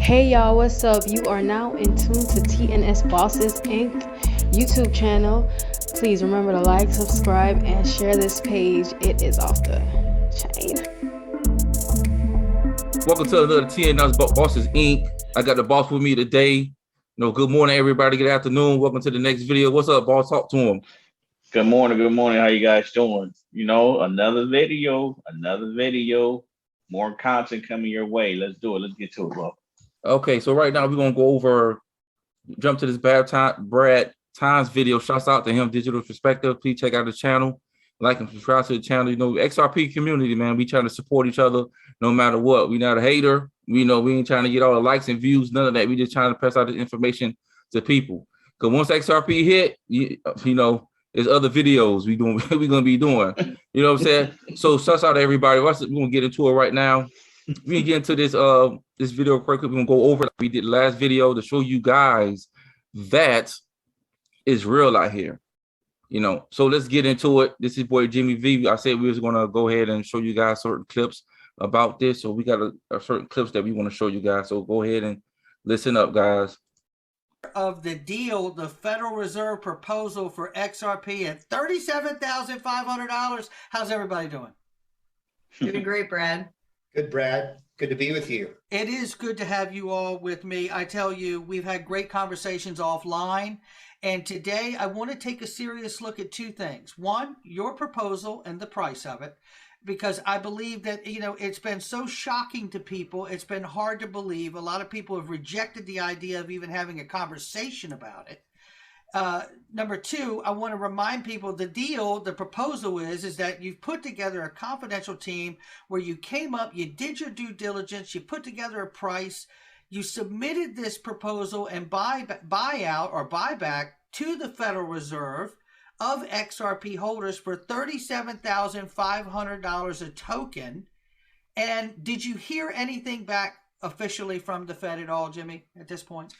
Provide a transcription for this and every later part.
Hey y'all, what's up? You are now in tune to TNS Bosses Inc. YouTube channel. Please remember to like, subscribe, and share this page. It is off the chain. Welcome to another TNS Bosses Inc. I got the boss with me today. Good morning, everybody. Good afternoon. Welcome to the next video. What's up, boss? Talk to him. Good morning. Good morning. How you guys doing? Another video, more content coming your way. Let's do it. Let's get to it, bro. Okay, so right now we're gonna go over, jump to this Brad Times video. Shouts out to him, Digital Perspective. Please check out the channel, like and subscribe to the channel. XRP community, man. We trying to support each other no matter what. We not a hater. We ain't trying to get all the likes and views, none of that. We just trying to pass out the information to people. Because once XRP hit, there's other videos we gonna be doing. You know what I'm saying? So shouts out to everybody. We're gonna get into it right now. We can get into this video quick. We're gonna go over like we did the last video to show you guys that is real out here. So let's get into it. This is boy Jimmy V. I said we was gonna go ahead and show you guys certain clips about this. So we got a certain clips that we want to show you guys. So go ahead and listen up, guys. Of the deal, the Federal Reserve proposal for XRP at $37,500. How's everybody doing? Doing great, Brad. Good, Brad. Good to be with you. It is good to have you all with me. I tell you, we've had great conversations offline. And today I want to take a serious look at two things. One, your proposal and the price of it, because I believe that, it's been so shocking to people. It's been hard to believe. A lot of people have rejected the idea of even having a conversation about it. Number two, I want to remind people the proposal is that you've put together a confidential team where you came up, you did your due diligence, you put together a price, you submitted this proposal and buyout or buyback to the Federal Reserve of XRP holders for $37,500 a token. And did you hear anything back officially from the Fed at all, Jimmy, at this point?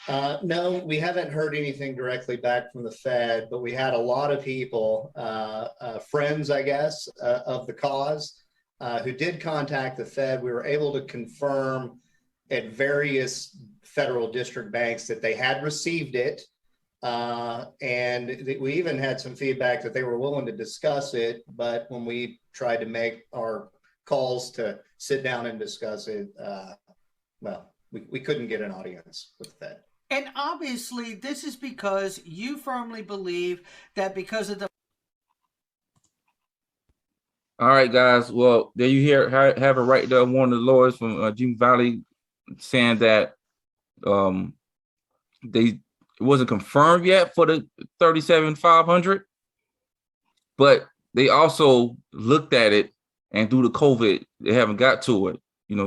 No, we haven't heard anything directly back from the Fed, but we had a lot of people, friends, I guess, of the cause, who did contact the Fed. We were able to confirm at various federal district banks that they had received it. And we even had some feedback that they were willing to discuss it, but when we tried to make our calls to sit down and discuss it, we couldn't get an audience with the Fed. And obviously, this is because you firmly believe that because of the... All right, guys. Well, there you have it right there. One of the lawyers from Vale saying that it wasn't confirmed yet for the 37,500, but they also looked at it, and due to COVID, they haven't got to it.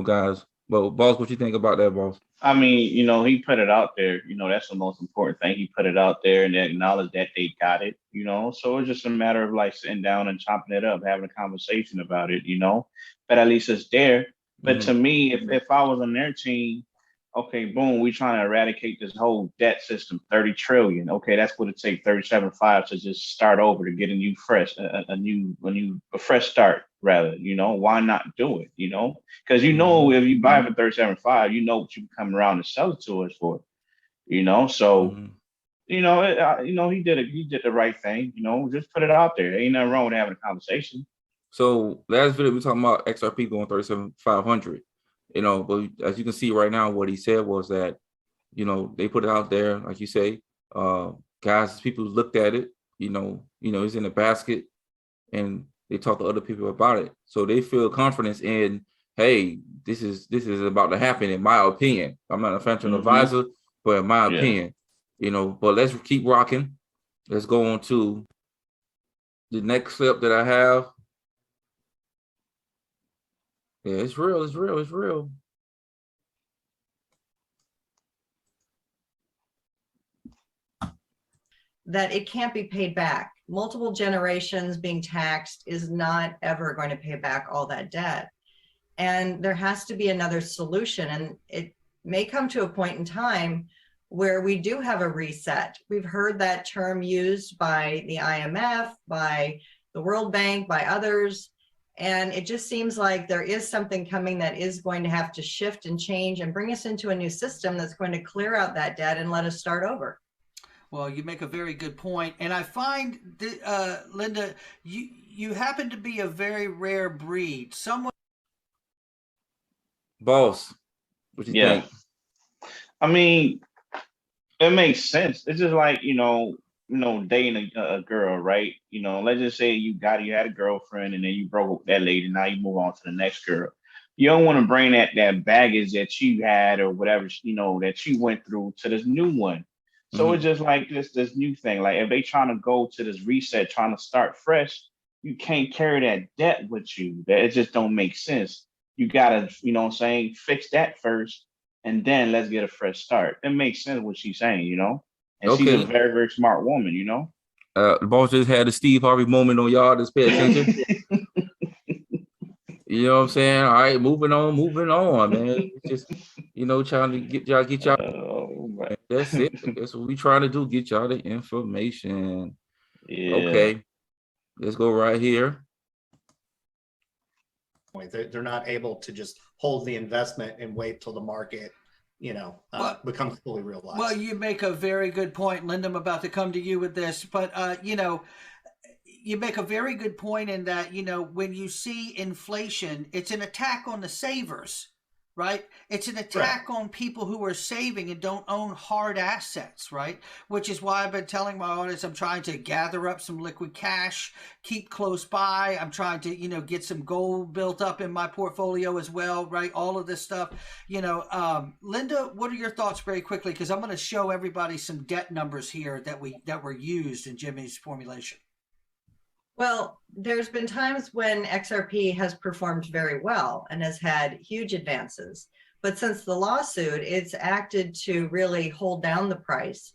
Guys. Well, boss, what you think about that, boss? I mean, he put it out there. That's the most important thing. He put it out there and acknowledged that they got it. So it's just a matter of like sitting down and chopping it up, having a conversation about it. But at least it's there. But to me, if I was on their team, okay, boom, we trying to eradicate this whole debt system, 30 trillion. Okay, that's what it takes, 37.5 to just start over, to get a fresh start, rather. Why not do it? Because if you buy it for 37.5, what you can come around and sell it to us for. So he did it. He did the right thing. Just put it out there. Ain't nothing wrong with having a conversation. So last video we talking about XRP going 37,500. But as you can see right now, what he said was that, they put it out there, like you say, guys, people looked at it, it's in a basket, and they talk to other people about it. So they feel confidence in, hey, this is about to happen, in my opinion. I'm not a financial advisor, but in my opinion, but let's keep rocking. Let's go on to the next clip that I have. Yeah, it's real. It's real. It's real. That it can't be paid back. Multiple generations being taxed is not ever going to pay back all that debt. And there has to be another solution. And it may come to a point in time where we do have a reset. We've heard that term used by the IMF, by the World Bank, by others. And it just seems like there is something coming that is going to have to shift and change and bring us into a new system that's going to clear out that debt and let us start over. Well, you make a very good point, and I find, Linda, you happen to be a very rare breed. Someone. Boss, what you Yeah. think? I mean, it makes sense. It's just like, dating a girl, right? Let's just say you had a girlfriend and then you broke with that lady. Now you move on to the next girl. You don't want to bring that baggage that you had or whatever, that you went through to this new one. So it's just like this new thing. Like if they trying to go to this reset, trying to start fresh, you can't carry that debt with you. That it just don't make sense. You gotta, fix that first, and then let's get a fresh start. It makes sense what she's saying, and she's a Okay. very, very smart woman, The boss just had a Steve Harvey moment on y'all. Just pay attention. You know what I'm saying? All right, moving on, man. It's just, trying to get y'all. Right. That's it. That's what we trying to do. Get y'all the information. Yeah. Okay. Let's go right here. They're not able to just hold the investment and wait till the market, becomes fully realized. Well, you make a very good point, Linda. I'm about to come to you with this, but you make a very good point in that, when you see inflation, it's an attack on the savers, right? It's an attack on people who are saving and don't own hard assets, right? Which is why I've been telling my audience I'm trying to gather up some liquid cash, keep close by. I'm trying to, get some gold built up in my portfolio as well, right? All of this stuff. Linda, what are your thoughts very quickly? Because I'm going to show everybody some debt numbers here that were used in Jimmy's formulation. Well, there's been times when XRP has performed very well and has had huge advances. But since the lawsuit, it's acted to really hold down the price.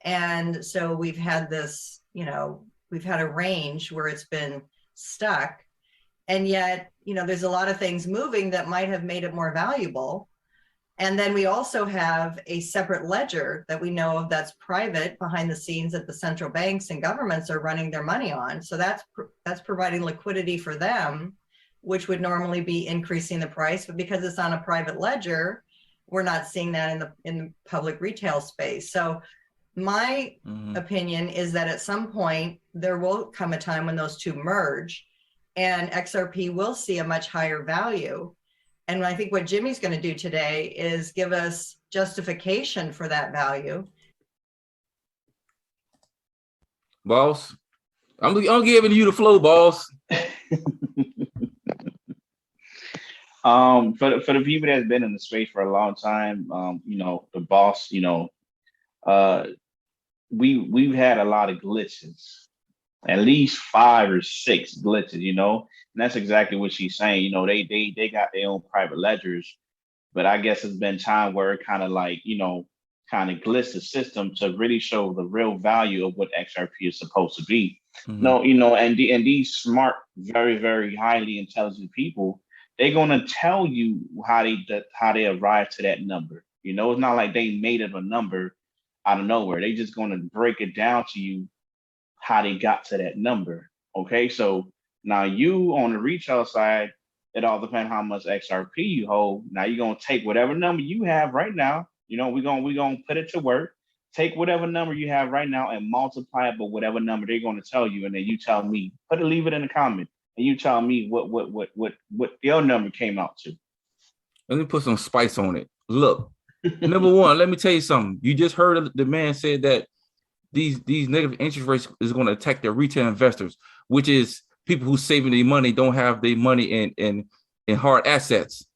And so we've had this, we've had a range where it's been stuck. And yet, there's a lot of things moving that might have made it more valuable. And then we also have a separate ledger that we know of that's private behind the scenes that the central banks and governments are running their money on. So that's providing liquidity for them, which would normally be increasing the price. But because it's on a private ledger, we're not seeing that in the public retail space. So my opinion is that at some point there will come a time when those two merge and XRP will see a much higher value. And I think what Jimmy's going to do today is give us justification for that value. Boss, I'm giving you the flow, boss. For the people that's been in the space for a long time, the boss, we've had a lot of glitches, at least 5 or 6 glitches, and that's exactly what she's saying. They got their own private ledgers, but I guess it's been time where it kind of like, kind of glitched the system to really show the real value of what XRP is supposed to be. No, and these smart, very, very highly intelligent people, they're gonna tell you how they arrived to that number. It's not like they made up a number out of nowhere. They just gonna break it down to you how they got to that number. Okay, so now you on the retail side, it all depends how much XRP you hold. Now you're gonna take whatever number you have right now. We're gonna put it to work. Take whatever number you have right now and multiply it by whatever number they're gonna tell you, and then you tell me. Leave it in the comment, and you tell me what your number came out to. Let me put some spice on it. Look, number one, let me tell you something. You just heard the man said that these negative interest rates is going to attack their retail investors, which is people who saving their money, don't have their money in hard assets.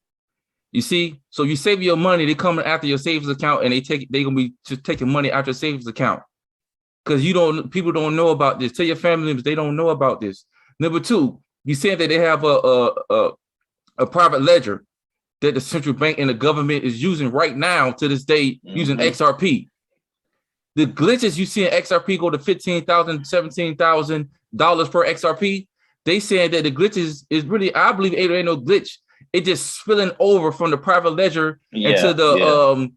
You see, so you save your money, they coming after your savings account, and they're gonna be just taking money out your savings account because people don't know about this. Tell your family members they don't know about this. Number two, you said that they have a private ledger that the central bank and the government is using right now to this day, using XRP. The glitches you see in XRP go to $15,000, $17,000 per XRP. They saying that the glitches is really, I believe it ain't no glitch. It just spilling over from the private ledger into the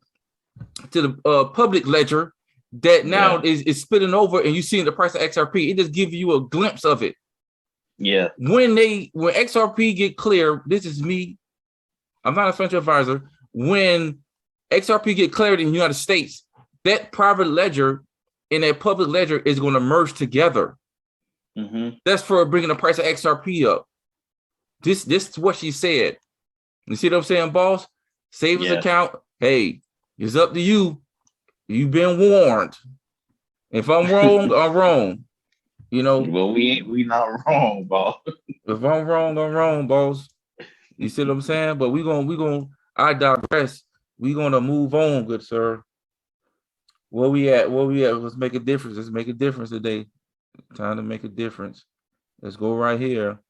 public ledger that now is spilling over, and you seeing the price of XRP. It just gives you a glimpse of it. Yeah. When XRP get clear, this is me. I'm not a financial advisor. When XRP get cleared in the United States, that private ledger and that public ledger is going to merge together. That's for bringing the price of XRP up. This is what she said. You see what I'm saying, boss? Savings account. Hey, it's up to you. You've been warned. If I'm wrong, I'm wrong. You know. Well, we not wrong, boss. If I'm wrong, boss. You see what I'm saying? But we gonna. I digress. We gonna move on, good sir. Where we at? Let's make a difference. Let's make a difference today. Time to make a difference. Let's go right here.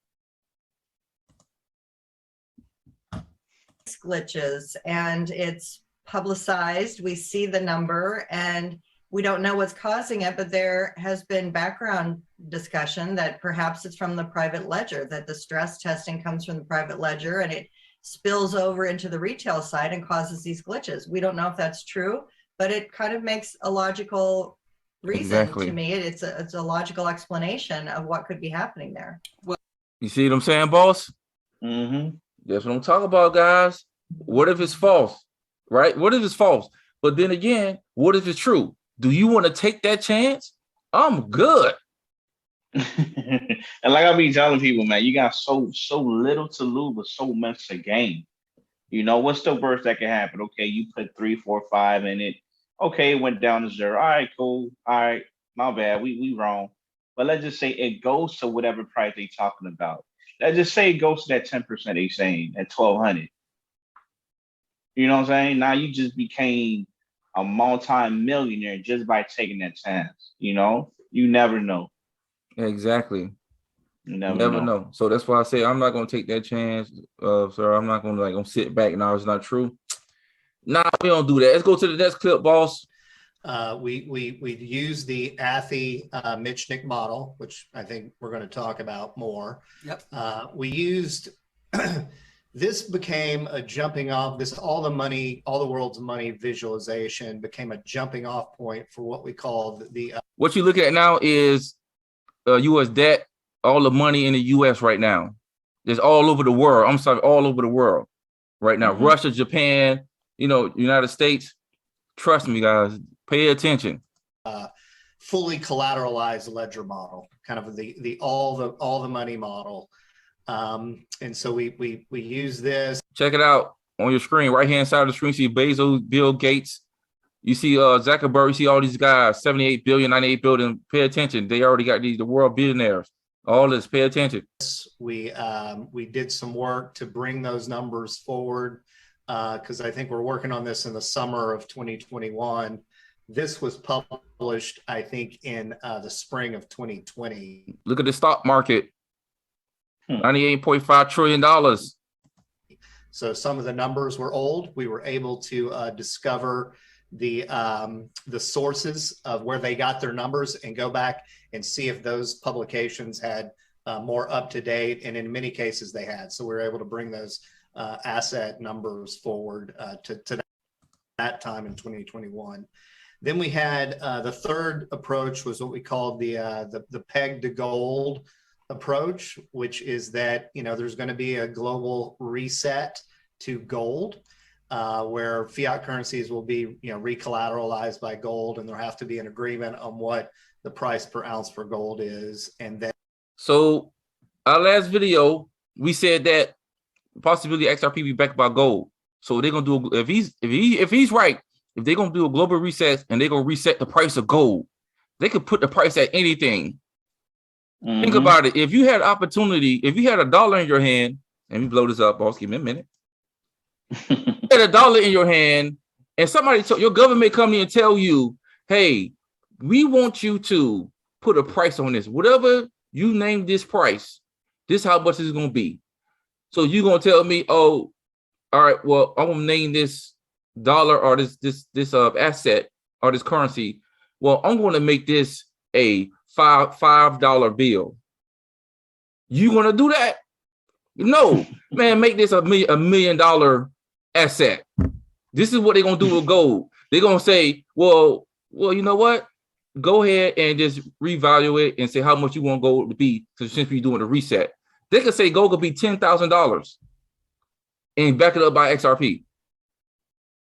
Glitches, and it's publicized. We see the number and we don't know what's causing it, but there has been background discussion that perhaps it's from the private ledger, that the stress testing comes from the private ledger and it spills over into the retail side and causes these glitches. We don't know if that's true, but it kind of makes a logical reason to me. It's a logical explanation of what could be happening there. Well, you see what I'm saying, boss? That's what I'm talking about, guys. What if it's false, right? What if it's false? But then again, what if it's true? Do you want to take that chance? I'm good. And like I be telling people, man, you got so little to lose, but so much to gain. You know, what's the worst that can happen? Okay, you put 3, 4, 5 in it. Okay, it went down to 0. All right, cool. All right, my bad. We wrong. But let's just say it goes to whatever price they talking about. Let's just say it goes to that 10% they saying at 1,200. You know what I'm saying? Now you just became a multi-millionaire just by taking that chance. You know, you never know. Exactly. You never know. So that's why I say I'm not gonna take that chance. Sir, I'm not gonna sit back. Now it's not true. Nah, we don't do that. Let's go to the next clip, boss. We use the AFI Mitchnick model, which I think we're going to talk about more. Yep. We used this became a jumping off. All the world's money visualization became a jumping off point for what we call the. What you look at now is U.S. debt. All the money in the U.S. right now. It's all over the world. I'm sorry, all over the world right now. Russia, Japan, United States. Trust me, guys. Pay attention. Fully collateralized ledger model, kind of the all the money model, and so we use this. Check it out on your screen, right hand side of the screen. See Bezos, Bill Gates. You see Zuckerberg. You see all these guys, 78 billion, 98 billion. Pay attention. They already got the world billionaires. All this. Pay attention. We did some work to bring those numbers forward because I think we're working on this in the summer of 2021. This was published, I think, in the spring of 2020. Look at the stock market, $98.5 trillion. So some of the numbers were old. We were able to discover the sources of where they got their numbers and go back and see if those publications had more up to date. And in many cases, they had. So we were able to bring those asset numbers forward to that time in 2021. Then we had the third approach was what we called the peg to gold approach, which is that there's going to be a global reset to gold, where fiat currencies will be recollateralized by gold, and there have to be an agreement on what the price per ounce for gold is. And then, so our last video we said that possibility XRP be backed by gold. So they're gonna do if he's right. If they're going to do a global reset and they're going to reset the price of gold, they could put the price at anything. Think about it. If you had opportunity, if you had $1 in your hand, and we blow this up, boss, give me a minute. You had $1 in your hand and somebody, your government come in and tell you, hey, we want you to put a price on this. Whatever you name this price, this is how much it's going to be. So you're going to tell me, oh, all right, well, I'm going to name this dollar or this asset or this currency. Well, I'm going to make this a $5 bill. You going to do that? No, man, make this $1 million asset. This is what they're going to do with gold. They're going to say, well, you know what? go ahead and just revalue it and say how much you want gold to be. Because since we're doing a reset, they could say gold could be $10,000 and back it up by XRP.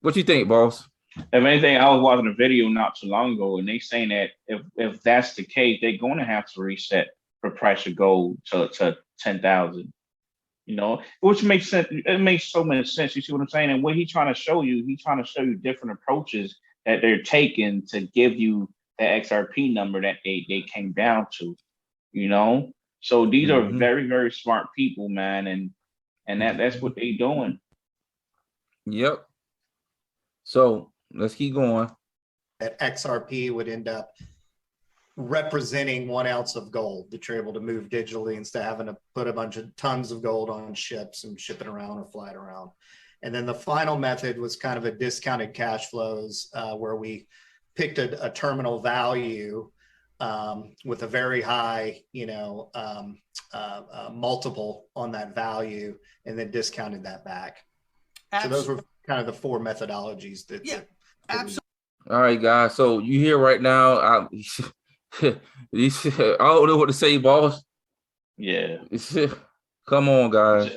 What you think, boss? If anything, I was watching a video not too long ago, and they saying that if that's the case, they're going to have to reset the price of gold to 10,000. You know, which makes sense. It makes so much sense. You see what I'm saying? And what he's trying to show you, different approaches that they're taking to give you the XRP number that they came down to. You know, so these are very, very smart people, man, and that's what they're doing. Yep. So let's keep going. That XRP would end up representing 1 ounce of gold that you're able to move digitally instead of having to put a bunch of tons of gold on ships and ship it around or fly it around. And then the final method was kind of a discounted cash flows where we picked a terminal value with a very high, multiple on that value, and then discounted that back. So those were kind of the 4 methodologies that. Yeah, absolutely. All right, guys. So you hear right now, I don't know what to say, boss. Yeah. Come on, guys.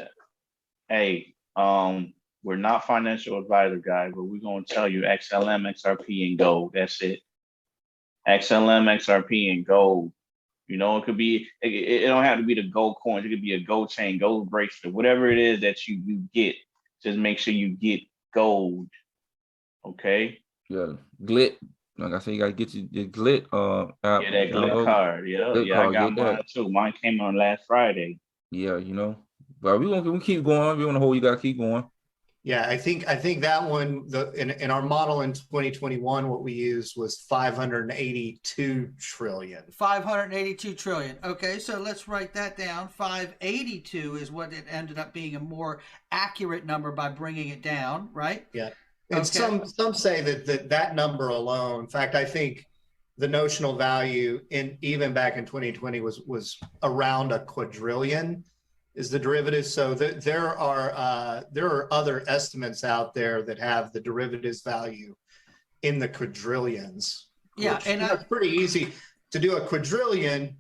Hey, we're not financial advisor guys, but we're gonna tell you XLM, XRP, and gold. That's it. XLM, XRP, and gold. You know, it could be. It don't have to be the gold coins. It could be a gold chain, gold bracelet, whatever it is that you get. Just make sure you get gold. Okay. Yeah, Glit. Like I said, you gotta get your Glit. That Glit card. Yeah, I got mine too. Mine came on last Friday. Yeah, but we keep going. We want to hold. You gotta keep going. Yeah, I think that one. In our model in 2021, what we used was 582 trillion. 582 trillion. Okay, so let's write that down. 582 is what it ended up being, a more accurate number by bringing it down, right? Yeah. And some say that number alone, in fact, I think the notional value even back in 2020 was around a quadrillion is the derivative. So there are other estimates out there that have the derivatives value in the quadrillions. Yeah, which, and it's pretty easy to do a quadrillion.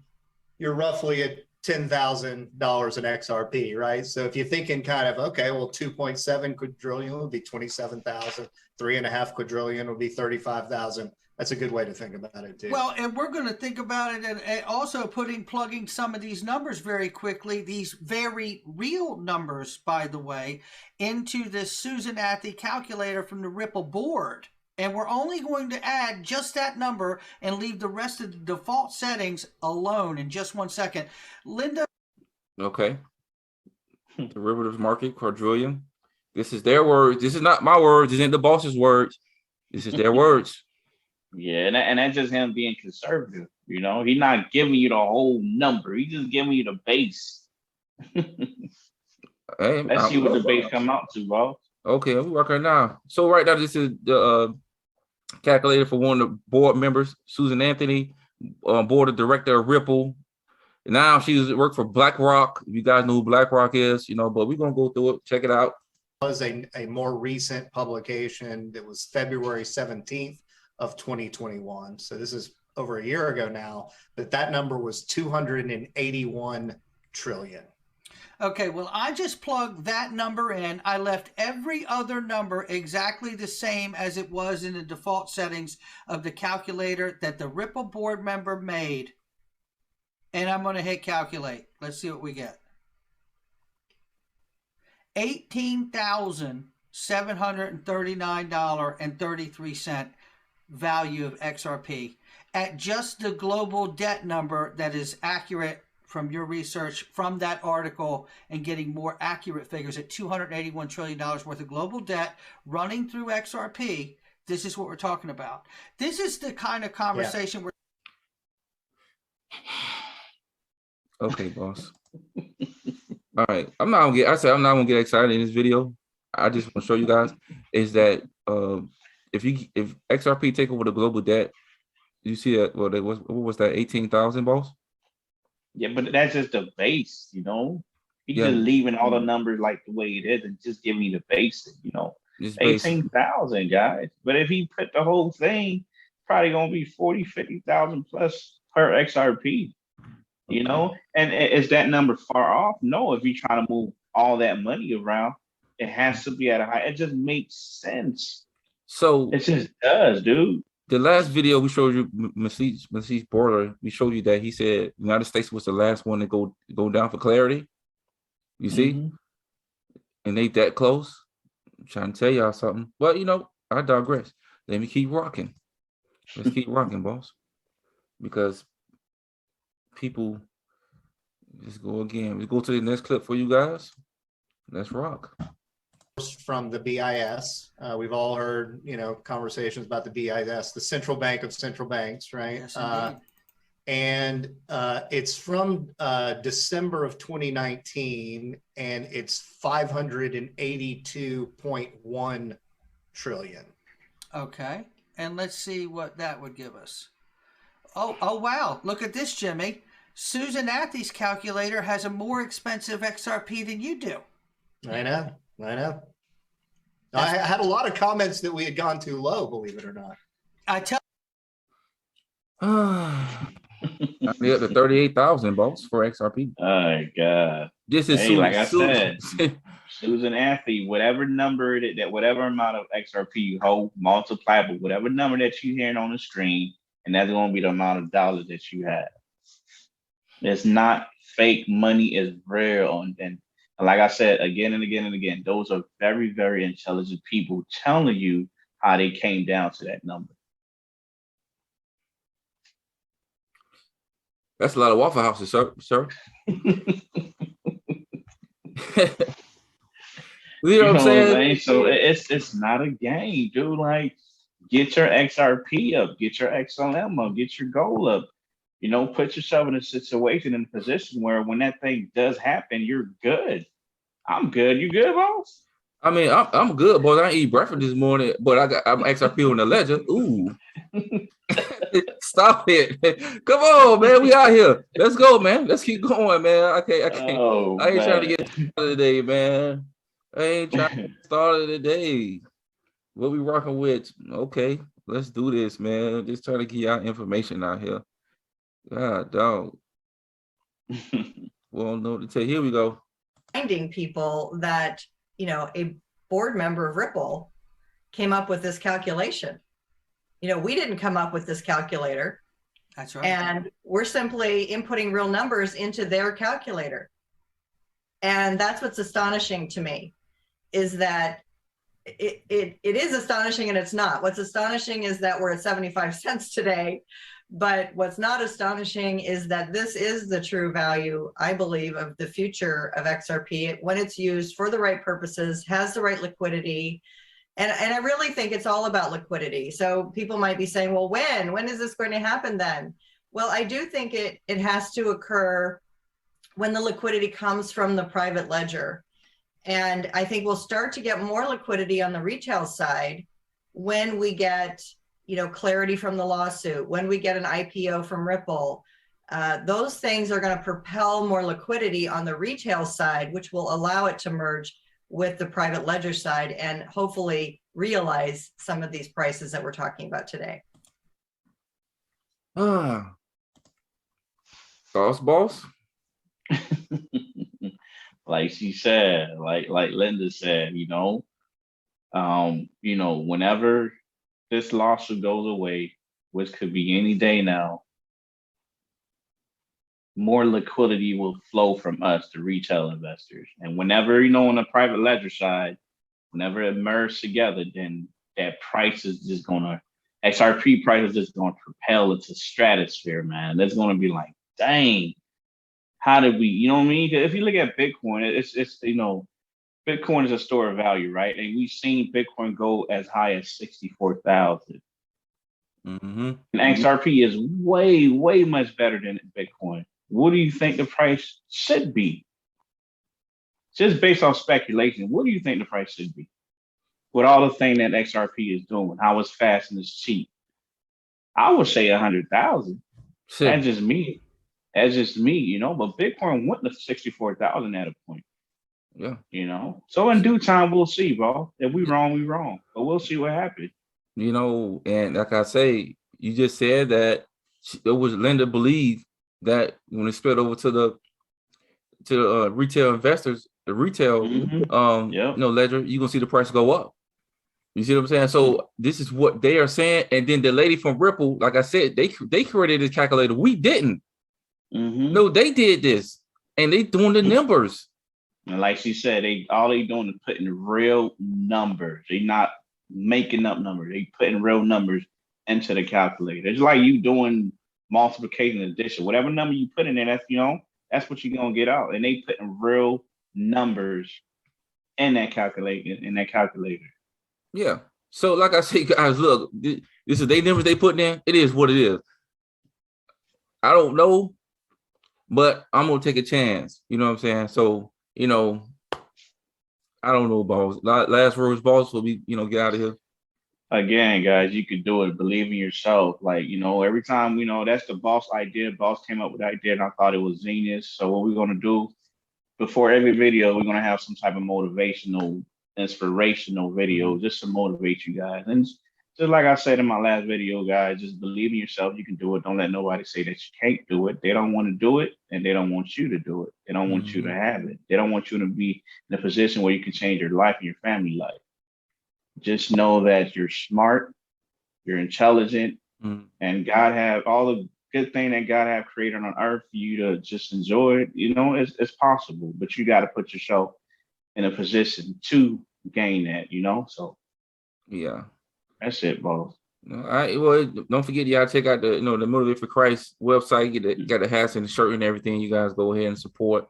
You're roughly at $10,000 in XRP, right? So if you're thinking kind of, okay, well, 2.7 quadrillion would be 27,000, 3.5 quadrillion would be 35,000. That's a good way to think about it too. Well, and we're going to think about it and also plugging some of these numbers very quickly, these very real numbers, by the way, into this Susan Athey calculator from the Ripple board. And we're only going to add just that number and leave the rest of the default settings alone in just 1 second. Linda. Okay. Derivatives market, quadrillion. This is their words. This is not my words. This isn't the boss's words. This is their words. Yeah, and that's just him being conservative. He's not giving you the whole number. He's just giving you the base. Hey, let's see what the base come out to, boss. Okay, we're working now. So right now, this is the calculator for one of the board members, Susan Athey, board of director of Ripple. Now she's worked for BlackRock. You guys know who BlackRock is, but we're gonna go through it, check it out. It was a more recent publication that was February 17th of 2021. So this is over a year ago now, but that number was 281 trillion. Okay, well, I just plugged that number in. I left every other number exactly the same as it was in the default settings of the calculator that the Ripple board member made. And I'm going to hit calculate. Let's see what we get. $18,739.33 value of XRP at just the global debt number that is accurate from your research from that article, and getting more accurate figures at $281 trillion worth of global debt running through XRP. This is what we're talking about. This is the kind of conversation we're. Okay, boss. All right. I'm not gonna get excited in this video. I just want to show you guys is that if XRP take over the global debt, you see that what was that 18,000, boss? Yeah, but that's just the base, He's just leaving all the numbers like the way it is and just giving you the basic, 18,000 guys. But if he put the whole thing, probably gonna be 40, 50,000 plus per XRP. You know, and is that number far off? No, if you're trying to move all that money around, it has to be at a high. It just makes sense. So It just does, dude. the last video we showed you, Masih Border, we showed you that he said United States was the last one to go down for clarity. You see, Mhm. and they that close. I'm trying to tell y'all something, but you know, I digress. Let me keep rocking. Let's keep rocking, boss, because people. Let's go again. Let's go to the next clip for you guys. Let's rock. From the BIS. We've all heard, conversations about the BIS, the central bank of central banks, right? Yes, indeed. And it's from December of 2019, and it's 582.1 trillion. Okay, and let's see what that would give us. Oh wow! Look at this, Jimmy. Susan Athey's calculator has a more expensive XRP than you do. I know. I had a lot of comments that we had gone too low, believe it or not. I tell. I need up to 38,000, boss, for XRP. Oh my God. This is like I said, Susan Athey, whatever number that whatever amount of XRP you hold, multiply by whatever number that you're hearing on the screen, and that's going to be the amount of dollars that you have. It's not fake money, is real. And like I said, again and again and again, those are very, very intelligent people telling you how they came down to that number. That's a lot of Waffle Houses, sir. You know what I'm saying? So it's not a game, dude. Like, get your XRP up, get your XLM up, get your goal up. Put yourself in a situation, in a position where when that thing does happen, you're good. I'm good. You good, boss? I mean, I'm good, boss. I didn't eat breakfast this morning, but I'm XRP on the ledger. Ooh. Stop it. Come on, man. We out here. Let's go, man. Let's keep going, man. I can't. I ain't trying to get started today, man. I ain't trying to get started today. What we rocking with? Okay, let's do this, man. Just trying to get y'all information out here. God, dog. Well, know what to tell. Here we go. Finding people that, a board member of Ripple came up with this calculation. We didn't come up with this calculator. That's right. And we're simply inputting real numbers into their calculator. And that's what's astonishing to me, is that it is astonishing and it's not. What's astonishing is that we're at 75 cents today. But what's not astonishing is that this is the true value, I believe, of the future of XRP when it's used for the right purposes, has the right liquidity. And I really think it's all about liquidity. So people might be saying, well, when is this going to happen then? Well, I do think it has to occur when the liquidity comes from the private ledger. And I think we'll start to get more liquidity on the retail side when we get clarity from the lawsuit, when we get an IPO from Ripple. Those things are going to propel more liquidity on the retail side, which will allow it to merge with the private ledger side and hopefully realize some of these prices that we're talking about today. Boss. Like she said, like Linda said, whenever this lawsuit goes away, which could be any day now, more liquidity will flow from us, the retail investors. And whenever, on the private ledger side, whenever it merges together, then that price is just XRP price is just going to propel it to stratosphere, man. That's going to be like, dang, how did we, you know what I mean? If you look at Bitcoin, it's Bitcoin is a store of value, right? And we've seen Bitcoin go as high as 64,000. Mm-hmm. And XRP is way, way much better than Bitcoin. What do you think the price should be? Just based on speculation, what do you think the price should be? With all the thing that XRP is doing, how it's fast and it's cheap. I would say 100,000. That's just me. But Bitcoin went to 64,000 at a point. Yeah. So in due time, we'll see, bro. If we wrong, we wrong. But we'll see what happens. And like I say, you just said that it was Linda believed that when it spread over to the retail investors, the retail Yep. ledger, you're gonna see the price go up. You see what I'm saying? So this is what they are saying. And then the lady from Ripple, like I said, they created this calculator. We didn't. No, they did this, and they doing the numbers. And like she said, all they doing is putting real numbers. They not making up numbers. They putting real numbers into the calculator. It's like you doing multiplication and addition. Whatever number you put in there, that's what you're gonna get out. And they putting real numbers in that calculator. Yeah. So like I say, guys, look, this is they numbers they putting in. It is what it is. I don't know, but I'm gonna take a chance. You know what I'm saying? So, I don't know, boss. Last words, boss, will be, get out of here. Again, guys, you can do it. Believe in yourself. Like, every time, that's the boss idea. Boss came up with the idea and I thought it was genius. So what we're going to do before every video, we're going to have some type of motivational, inspirational video just to motivate you guys. And just like I said in my last video, guys, just believe in yourself. You can do it. Don't let nobody say that you can't do it. They don't want to do it, and they don't want you to do it. They don't want you to have it. They don't want you to be in a position where you can change your life and your family life. Just know that you're smart, you're intelligent, and God have all the good thing that God have created on earth for you to just enjoy it. It's possible, but you got to put yourself in a position to gain that, So yeah. That's it, boss. All right. Well, don't forget, y'all check out the the Motivate for Christ website. Got the hats and the shirt and everything. You guys go ahead and support,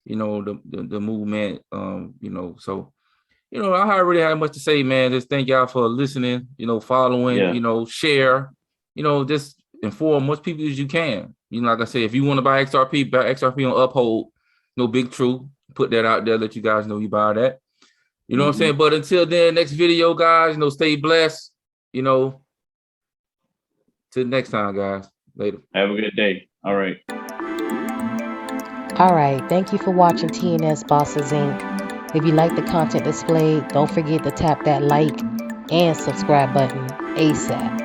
the movement. So, I really have much to say, man. Just thank y'all for listening. Following. Share. Just inform much people as you can. Like I said, if you want to buy XRP on Uphold. Big True. Put that out there. Let you guys know you buy that. You know what I'm saying? But until then, next video, guys. Stay blessed. Till next time, guys. Later. Have a good day. All right. All right. Thank you for watching TNS Bosses Inc. If you like the content displayed, don't forget to tap that like and subscribe button ASAP.